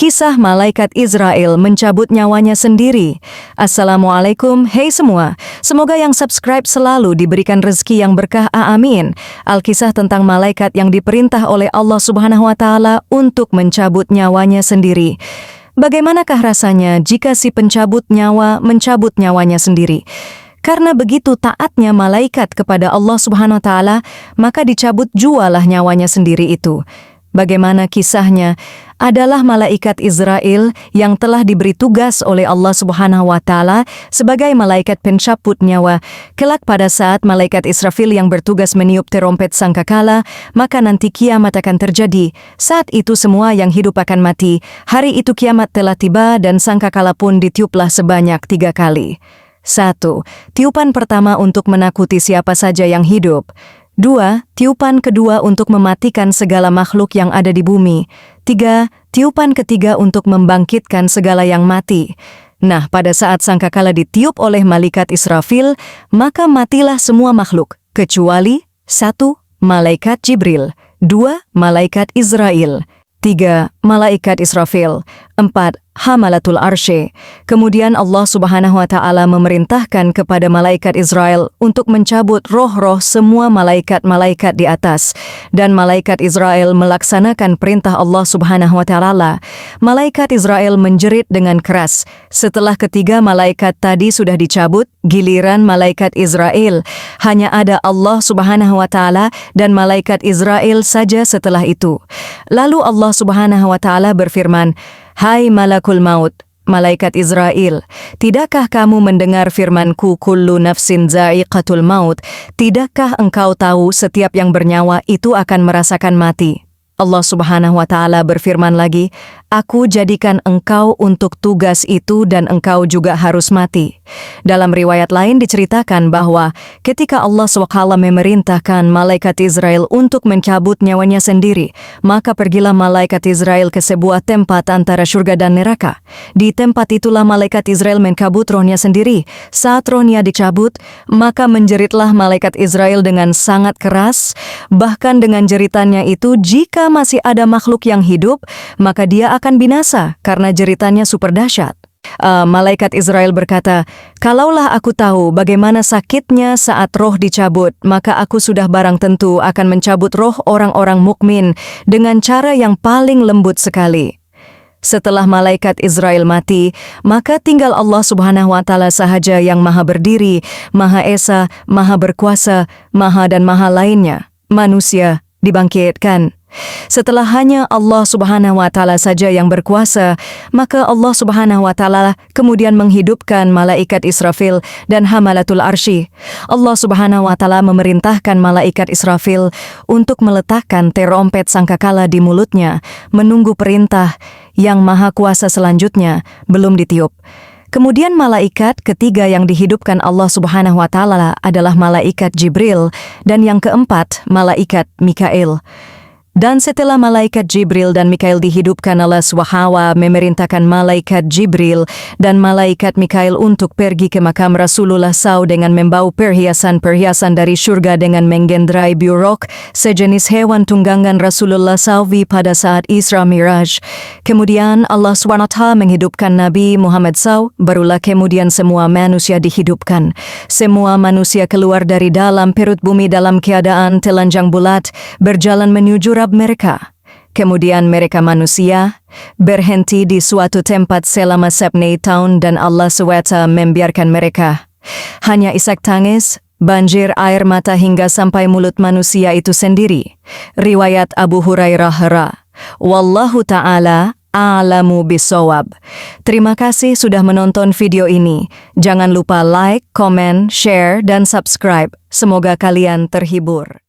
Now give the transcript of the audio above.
Kisah malaikat Israel mencabut nyawanya sendiri. Assalamualaikum, hey semua. Semoga yang subscribe selalu diberikan rezeki yang berkah, amin. Alkisah tentang malaikat yang diperintah oleh Allah Subhanahu wa Ta'ala untuk mencabut nyawanya sendiri. Bagaimanakah rasanya jika si pencabut nyawa mencabut nyawanya sendiri? Karena begitu taatnya malaikat kepada Allah Subhanahu wa Ta'ala, maka dicabut jualah nyawanya sendiri itu. Bagaimana kisahnya? Adalah malaikat Israel yang telah diberi tugas oleh Allah Subhanahu wa Ta'ala sebagai malaikat pencabut nyawa. Kelak pada saat malaikat Israfil yang bertugas meniup terompet sangkakala, maka nanti kiamat akan terjadi. Saat itu semua yang hidup akan mati. Hari itu kiamat telah tiba dan sangkakala pun ditiuplah sebanyak 3 kali. 1. Tiupan pertama untuk menakuti siapa saja yang hidup. 2. Tiupan kedua untuk mematikan segala makhluk yang ada di bumi. 3. Tiupan ketiga untuk membangkitkan segala yang mati. Nah, pada saat sangkakala ditiup oleh malaikat Israfil, maka matilah semua makhluk, kecuali 1. Malaikat Jibril, 2. Malaikat Israel, 3. Malaikat Israfil, 4. Hamalatul Arsy. Kemudian Allah Subhanahu wa Ta'ala memerintahkan kepada malaikat Israel untuk mencabut roh-roh semua malaikat-malaikat di atas. Dan malaikat Israel melaksanakan perintah Allah Subhanahu wa Ta'ala. Malaikat Israel menjerit dengan keras. Setelah ketiga malaikat tadi sudah dicabut, giliran malaikat Israel. Hanya ada Allah Subhanahu wa Ta'ala dan malaikat Israel saja setelah itu. Lalu Allah Subhanahu wa Ta'ala berfirman, "Hai malakul maut, malaikat Israel, tidakkah kamu mendengar firmanku kullu nafsin za'iqatul maut? Tidakkah engkau tahu setiap yang bernyawa itu akan merasakan mati?" Allah Subhanahu wa Ta'ala berfirman lagi, "Aku jadikan engkau untuk tugas itu dan engkau juga harus mati." Dalam riwayat lain diceritakan bahwa ketika Allah SWT memerintahkan malaikat Israel untuk mencabut nyawanya sendiri, maka pergilah malaikat Israel ke sebuah tempat antara surga dan neraka. Di tempat itulah malaikat Israel mencabut rohnya sendiri. Saat rohnya dicabut, maka menjeritlah malaikat Israel dengan sangat keras. Bahkan dengan jeritannya itu, jika masih ada makhluk yang hidup, maka dia akan binasa karena jeritannya super dahsyat. Malaikat Israel berkata, "Kalaulah aku tahu bagaimana sakitnya saat roh dicabut, maka aku sudah barang tentu akan mencabut roh orang-orang mukmin dengan cara yang paling lembut sekali." Setelah malaikat Israel mati, maka tinggal Allah Subhanahu wa Ta'ala sahaja yang maha berdiri, maha esa, maha berkuasa, maha dan maha lainnya. Manusia dibangkitkan. Setelah hanya Allah Subhanahu wa Ta'ala saja yang berkuasa, maka Allah Subhanahu wa Ta'ala kemudian menghidupkan malaikat Israfil dan Hamalatul Arsy. Allah Subhanahu wa Ta'ala memerintahkan malaikat Israfil untuk meletakkan terompet sangkakala di mulutnya, menunggu perintah yang maha kuasa selanjutnya belum ditiup. Kemudian malaikat ketiga yang dihidupkan Allah Subhanahu wa Ta'ala adalah malaikat Jibril dan yang keempat malaikat Mikail. Dan setelah malaikat Jibril dan Mikail dihidupkan, Allah SWT memerintahkan malaikat Jibril dan malaikat Mikail untuk pergi ke makam Rasulullah SAW dengan membawa perhiasan-perhiasan dari surga dengan menggendrai buruk, sejenis hewan tunggangan Rasulullah SAW pada saat Isra Miraj. Kemudian Allah SWT menghidupkan Nabi Muhammad SAW, barulah kemudian semua manusia dihidupkan. Semua manusia keluar dari dalam perut bumi dalam keadaan telanjang bulat, berjalan menuju mereka. Kemudian mereka manusia berhenti di suatu tempat selama 7 tahun dan Allah SWT membiarkan mereka. Hanya isak tangis, banjir air mata hingga sampai mulut manusia itu sendiri. Riwayat Abu Hurairah. Wallahu ta'ala a'lamu bisawab. Terima kasih sudah menonton video ini. Jangan lupa like, komen, share, dan subscribe. Semoga kalian terhibur.